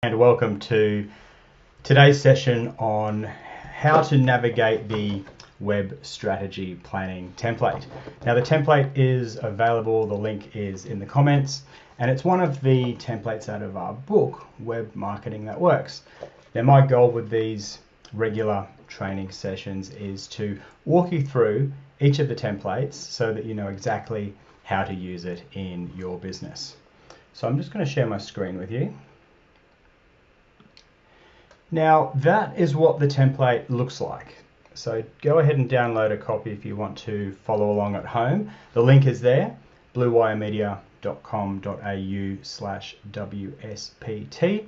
And welcome to today's session on how to navigate the web strategy planning template. Now the template is available, the link is in the comments, and it's one of the templates out of our book, Web Marketing That Works. Now my goal with these regular training sessions is to walk you through each of the templates so that you know exactly how to use it in your business. So I'm just going to share my screen with you. Now that is what the template looks like. So go ahead and download a copy if you want to follow along at home. The link is there, bluewiremedia.com.au/WSPT.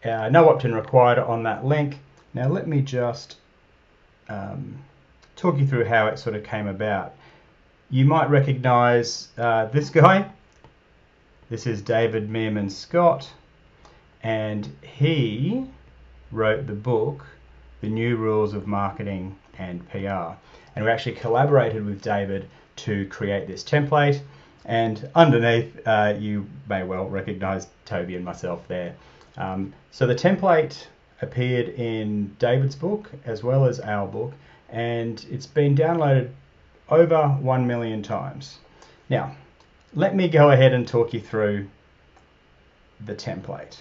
No opt-in required on that link. Now let me just talk you through how it sort of came about. You might recognize this guy. This is David Meerman Scott, and he wrote the book, The New Rules of Marketing and PR. And we actually collaborated with David to create this template. And underneath, you may well recognize Toby and myself there. So the template appeared in David's book as well as our book, and it's been downloaded over 1 million times. Now, let me go ahead and talk you through the template.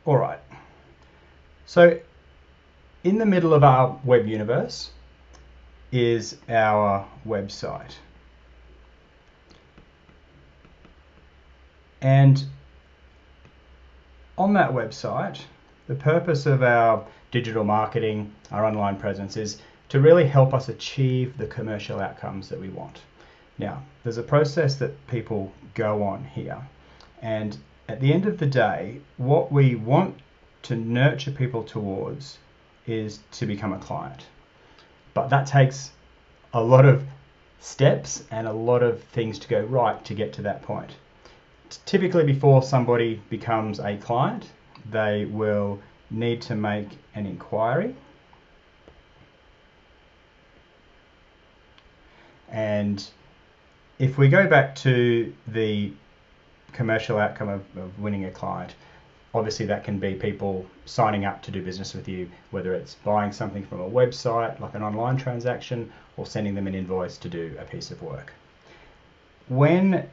All right, so in the middle of our web universe is our website. And on that website, the purpose of our digital marketing, our online presence, is to really help us achieve the commercial outcomes that we want. Now, there's a process that people go on here, and at the end of the day, what we want to nurture people towards is to become a client. But that takes a lot of steps and a lot of things to go right to get to that point. Typically, before somebody becomes a client, they will need to make an inquiry. And if we go back to the commercial outcome of winning a client, obviously that can be people signing up to do business with you, whether it's buying something from a website like an online transaction or sending them an invoice to do a piece of work. When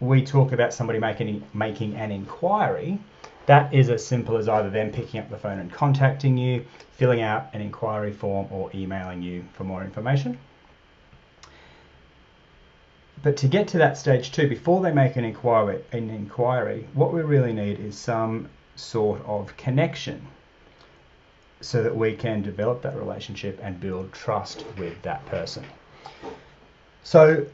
we talk about somebody making an inquiry, that is as simple as either them picking up the phone and contacting you, filling out an inquiry form, or emailing you for more information. But to get to that stage too, before they make an inquiry, what we really need is some sort of connection so that we can develop that relationship and build trust with that person. So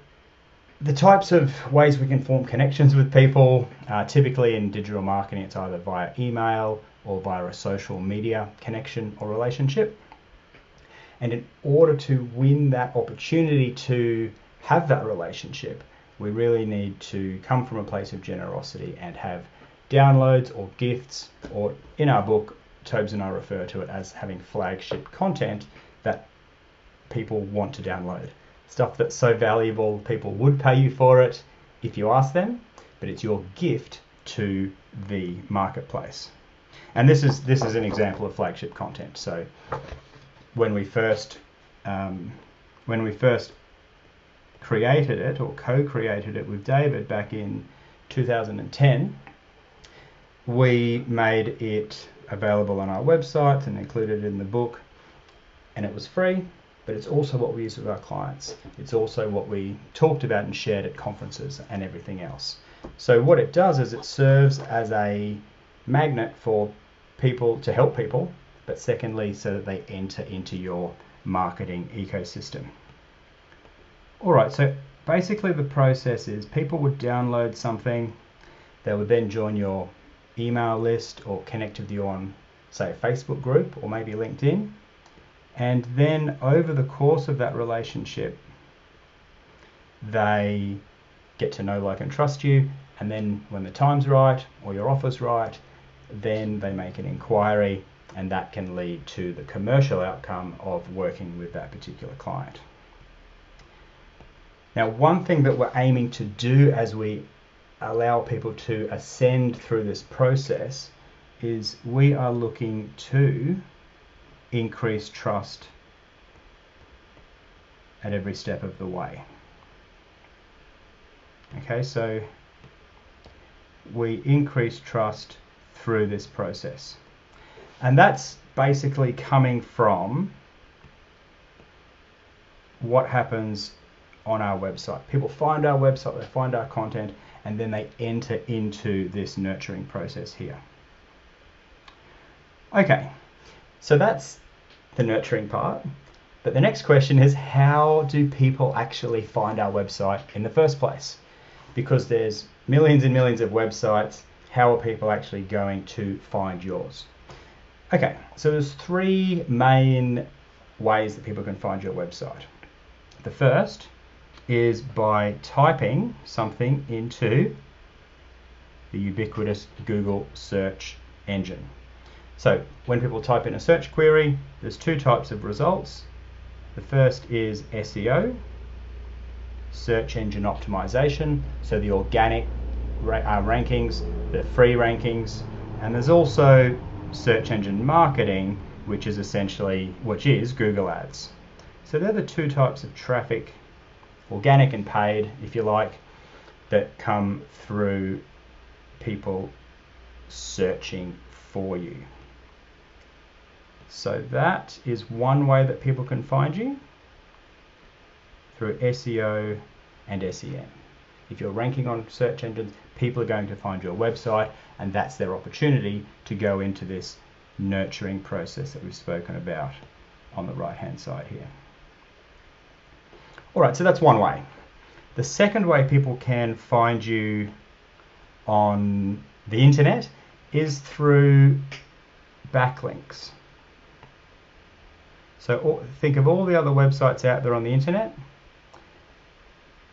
the types of ways we can form connections with people, typically in digital marketing, it's either via email or via a social media connection or relationship. And in order to win that opportunity to have that relationship, we really need to come from a place of generosity and have downloads or gifts, or in our book, Tobes and I refer to it as having flagship content that people want to download. Stuff that's so valuable, people would pay you for it if you ask them, but it's your gift to the marketplace. And this is an example of flagship content. So when we first created it, or co-created it with David back in 2010, we made it available on our website and included it in the book, and it was free, but it's also what we use with our clients. It's also what we talked about and shared at conferences and everything else. So what it does is it serves as a magnet for people, to help people, but secondly, so that they enter into your marketing ecosystem. All right, so basically the process is people would download something, they would then join your email list or connect with you on, say, a Facebook group or maybe LinkedIn. And then over the course of that relationship, they get to know, like, and trust you. And then when the time's right or your offer's right, then they make an inquiry, and that can lead to the commercial outcome of working with that particular client. Now, one thing that we're aiming to do as we allow people to ascend through this process is we are looking to increase trust at every step of the way. Okay, so we increase trust through this process. And that's basically coming from what happens on our website. People find our website, they find our content, and then they enter into this nurturing process here. Okay, so that's the nurturing part. But the next question is, how do people actually find our website in the first place? Because there's millions and millions of websites, how are people actually going to find yours? Okay, so there's three main ways that people can find your website. The first is by typing something into the ubiquitous Google search engine. So when people type in a search query, there's two types of results. The first is SEO, search engine optimization, so the organic rankings, the free rankings, and there's also search engine marketing, which is Google Ads. So they're the two types of traffic, organic and paid, if you like, that come through people searching for you. So that is one way that people can find you, through SEO and SEM. If you're ranking on search engines, people are going to find your website, and that's their opportunity to go into this nurturing process that we've spoken about on the right hand side here. Alright, so that's one way. The second way people can find you on the internet is through backlinks. So think of all the other websites out there on the internet.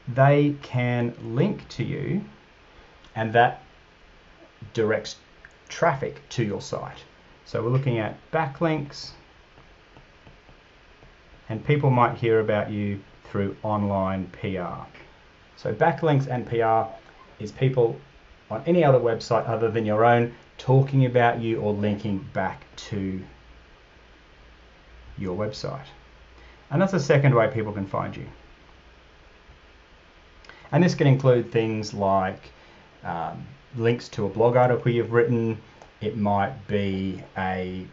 They can link to you, and that directs traffic to your site. So we're looking at backlinks, and people might hear about you through online PR. So backlinks and PR is people on any other website other than your own talking about you or linking back to your website. And that's the second way people can find you. And this can include things like links to a blog article you've written. It might be a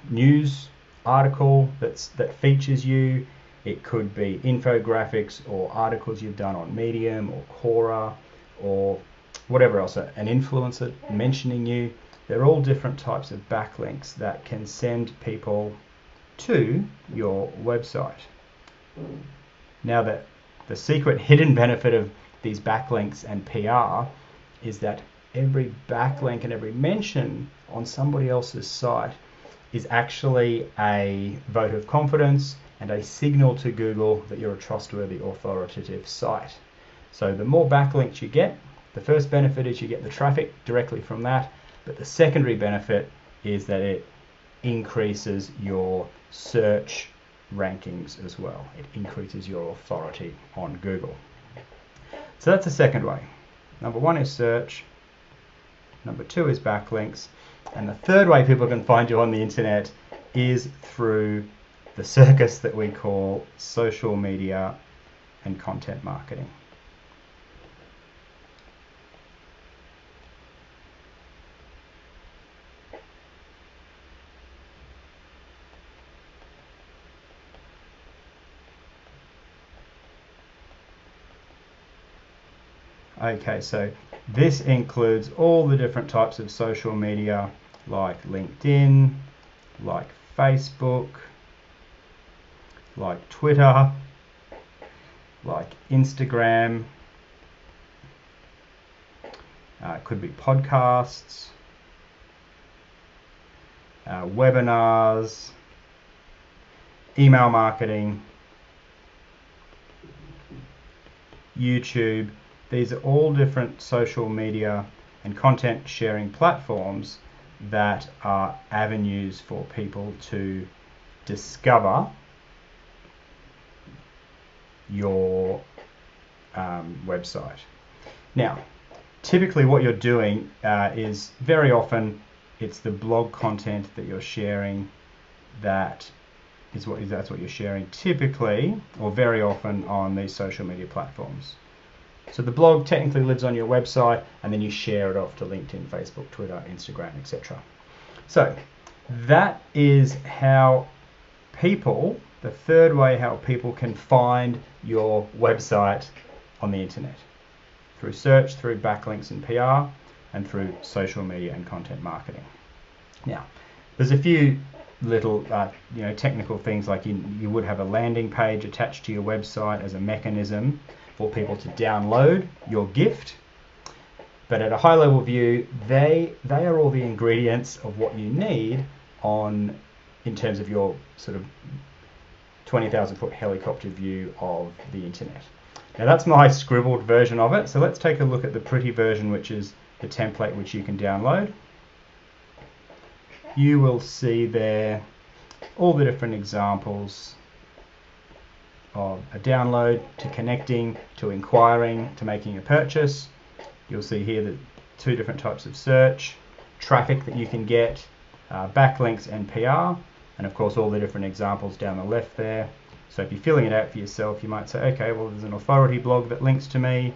news article that features you. It could be infographics or articles you've done on Medium or Quora or whatever else, an influencer mentioning you. They're all different types of backlinks that can send people to your website. Now, that the secret hidden benefit of these backlinks and PR is that every backlink and every mention on somebody else's site is actually a vote of confidence and a signal to Google that you're a trustworthy, authoritative site. So the more backlinks you get, the first benefit is you get the traffic directly from that, but the secondary benefit is that it increases your search rankings as well. It increases your authority on Google. So that's the second way. Number one is search. Number two is backlinks. And the third way people can find you on the internet is through the circus that we call social media and content marketing. Okay, so this includes all the different types of social media like LinkedIn, like Facebook, like Twitter, like Instagram. It could be podcasts, webinars, email marketing, YouTube. These are all different social media and content sharing platforms that are avenues for people to discover your website. Now, typically what you're doing is very often it's the blog content that you're sharing that's what you're sharing typically or very often on these social media platforms. So the blog technically lives on your website and then you share it off to LinkedIn, Facebook, Twitter, Instagram, etc. So that is how people, the third way how people can find your website on the internet. Through search, through backlinks and PR, and through social media and content marketing. Now, there's a few little technical things like you would have a landing page attached to your website as a mechanism for people to download your gift. But at a high level view, they are all the ingredients of what you need in terms of your sort of 20,000 foot helicopter view of the internet. Now that's my scribbled version of it. So let's take a look at the pretty version, which is the template which you can download. You will see there all the different examples of a download to connecting, to inquiring, to making a purchase. You'll see here the two different types of search, traffic that you can get, backlinks and PR, and of course all the different examples down the left there. So if you're filling it out for yourself, you might say, okay, well there's an authority blog that links to me,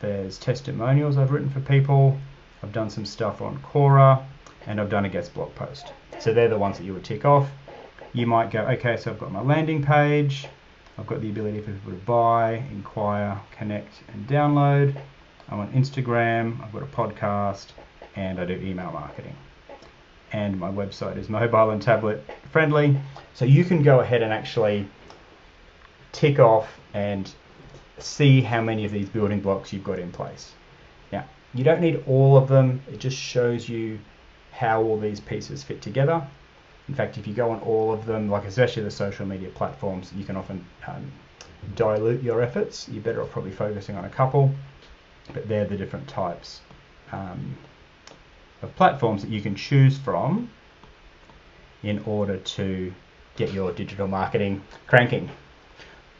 there's testimonials I've written for people, I've done some stuff on Quora, and I've done a guest blog post. So they're the ones that you would tick off. You might go, okay, so I've got my landing page, I've got the ability for people to buy, inquire, connect, and download. I'm on Instagram, I've got a podcast, and I do email marketing. And my website is mobile and tablet friendly. So you can go ahead and actually tick off and see how many of these building blocks you've got in place. Now, you don't need all of them. It just shows you how all these pieces fit together. In fact, if you go on all of them, like especially the social media platforms, you can often dilute your efforts. You're better off probably focusing on a couple, but they're the different types of platforms that you can choose from in order to get your digital marketing cranking.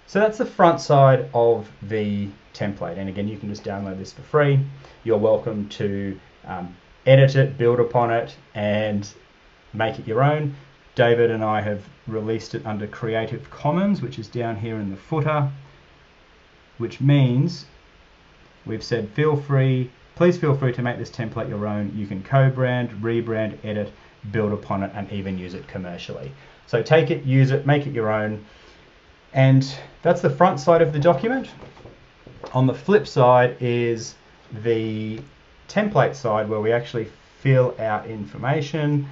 So that's the front side of the template, and again you can just download this for free. You're welcome to edit it, build upon it, and make it your own. David and I have released it under Creative Commons, which is down here in the footer, which means we've said please feel free to make this template your own. You can co-brand, rebrand, edit, build upon it, and even use it commercially. So take it, use it, make it your own. And that's the front side of the document. On the flip side is the template side, where we actually fill out information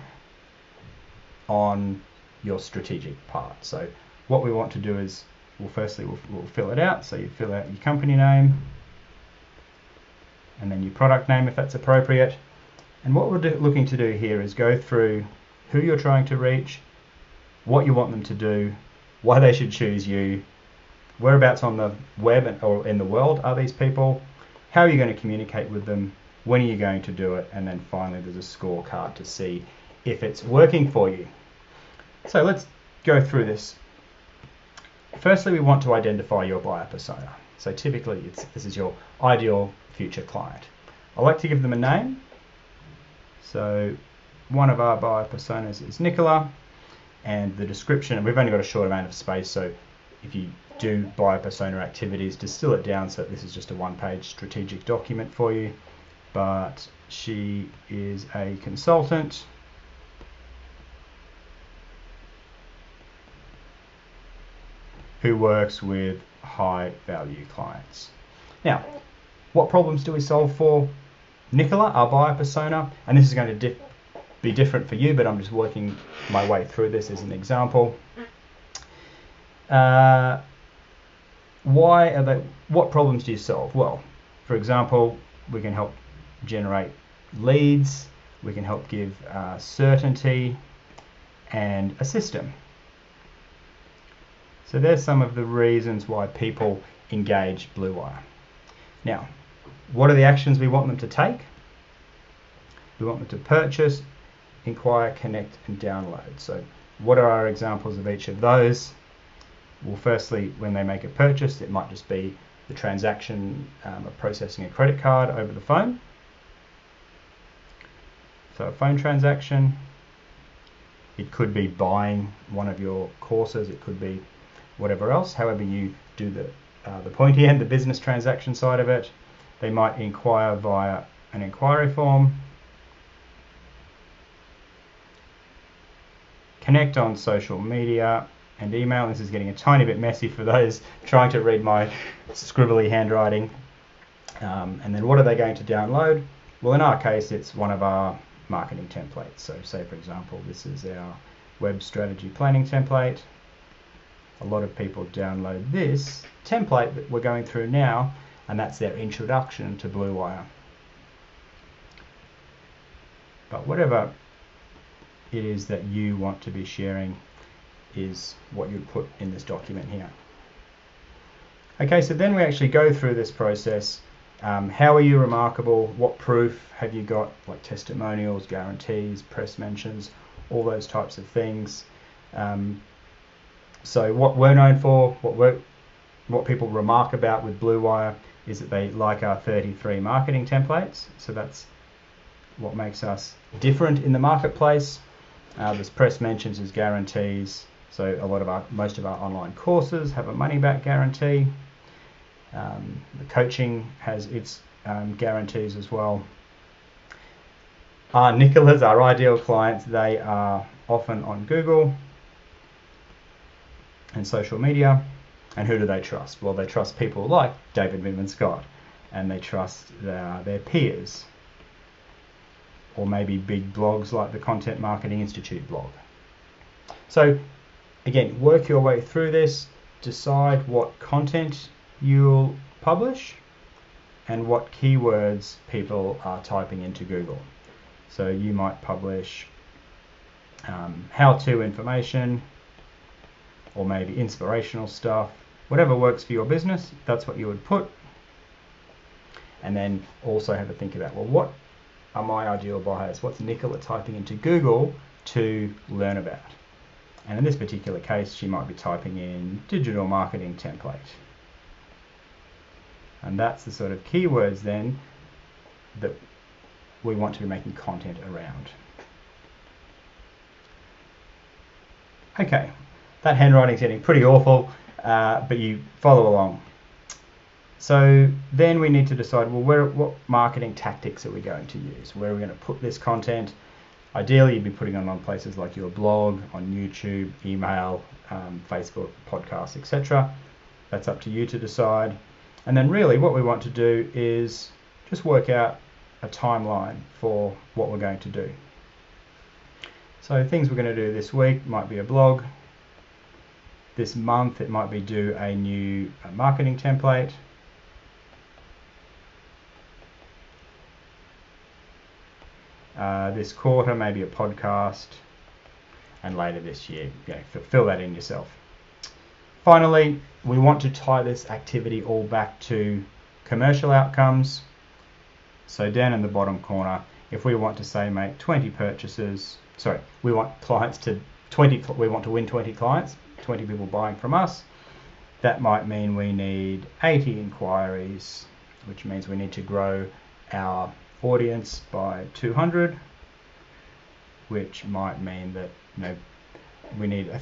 on your strategic part. So what we want to do is, we'll fill it out. So you fill out your company name, and then your product name if that's appropriate. And what we're looking to do here is go through who you're trying to reach, what you want them to do, why they should choose you, whereabouts on the web or in the world are these people, how are you going to communicate with them, when are you going to do it, and then finally there's a scorecard to see if it's working for you. So let's go through this. Firstly, we want to identify your buyer persona. So typically this is your ideal future client. I like to give them a name. So one of our buyer personas is Nicola, and the description, and we've only got a short amount of space, so if you do buyer persona activities, distill it down so this is just a one-page strategic document for you. But she is a consultant who works with high value clients. Now, what problems do we solve for Nicola, our buyer persona? And this is going to be different for you, but I'm just working my way through this as an example. What problems do you solve? Well, for example, we can help generate leads, we can help give certainty and a system. So there's some of the reasons why people engage Bluewire. Now, what are the actions we want them to take? We want them to purchase, inquire, connect, and download. So what are our examples of each of those? Well, firstly, when they make a purchase, it might just be the transaction of processing a credit card over the phone. So a phone transaction. It could be buying one of your courses. It could be whatever else. However you do the pointy end, the business transaction side of it. They might inquire via an inquiry form. Connect on social media and email. This is getting a tiny bit messy for those trying to read my scribbly handwriting. And then what are they going to download? Well, in our case, it's one of our marketing templates. So say, for example, this is our web strategy planning template. A lot of people download this template that we're going through now, and that's their introduction to Bluewire. But whatever it is that you want to be sharing is what you'd put in this document here. Okay, so then we actually go through this process. How are you remarkable? What proof have you got? Like testimonials, guarantees, press mentions, all those types of things. So what we're known for, what people remark about with Bluewire is that they like our 33 marketing templates. So that's what makes us different in the marketplace. There's press mentions as guarantees. So most of our online courses have a money back guarantee. The coaching has its guarantees as well. Our Nicholas, our ideal clients, they are often on Google and social media. And who do they trust? Well, they trust people like David Midman Scott, and they trust their peers, or maybe big blogs like the Content Marketing Institute blog. So again, work your way through this, decide what content you'll publish and what keywords people are typing into Google. So you might publish how-to information, or maybe inspirational stuff. Whatever works for your business, that's what you would put. And then also have a think about, well, what are my ideal buyers? What's Nicola typing into Google to learn about? And in this particular case, she might be typing in digital marketing template. And that's the sort of keywords then that we want to be making content around. Okay, that handwriting's getting pretty awful, but you follow along. So then we need to decide, well, what marketing tactics are we going to use? Where are we going to put this content? Ideally, you'd be putting it on places like your blog, on YouTube, email, Facebook, podcasts, etc. That's up to you to decide. And then really what we want to do is just work out a timeline for what we're going to do. So things we're going to do this week might be a blog. This month it might be do a new marketing template. This quarter maybe a podcast, and later this year, fill that in yourself. Finally, we want to tie this activity all back to commercial outcomes. So down in the bottom corner, if we want to say make 20 purchases, we want we want to win 20 clients, 20 people buying from us. That might mean we need 80 inquiries, which means we need to grow our audience by 200, which might mean that we need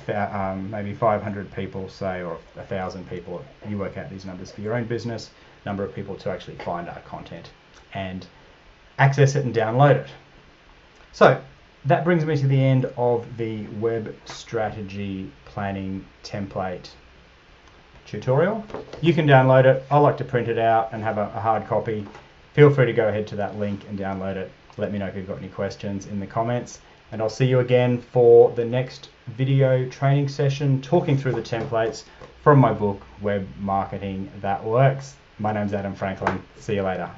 maybe 500 people, say, or 1,000 people. You work out these numbers for your own business, number of people to actually find our content and access it and download it. So that brings me to the end of the web strategy planning template tutorial. You can download it. I like to print it out and have a hard copy. Feel free to go ahead to that link and download it. Let me know if you've got any questions in the comments. And I'll see you again for the next video training session talking through the templates from my book, Web Marketing That Works. My name's Adam Franklin. See you later.